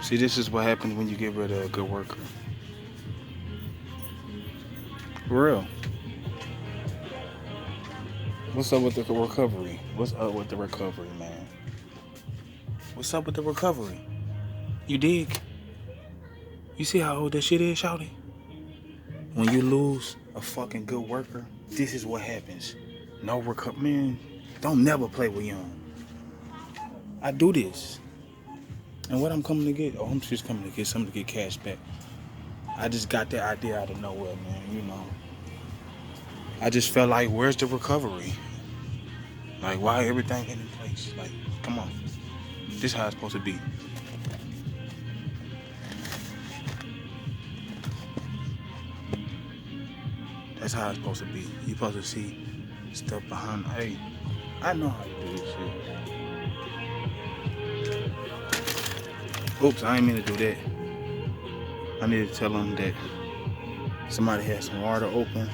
See, this is what happens when you get rid of a good worker. For real. What's up with the recovery? What's up with the recovery, man? What's up with the recovery? You dig? You see how old that shit is, shawty? When you lose a fucking good worker, this is what happens. No recovery. Man, don't never play with young. I do this. And what I'm coming to get? Oh, I'm just coming to get something to get cash back. I just got that idea out of nowhere, man, you know. I just felt like, where's the recovery? Like, why everything in place? Like, come on. This how it's supposed to be. That's how it's supposed to be. You supposed to see stuff behind. Hey, I know how to do this shit. Oops, I ain't mean to do that. I need to tell them that somebody had some water open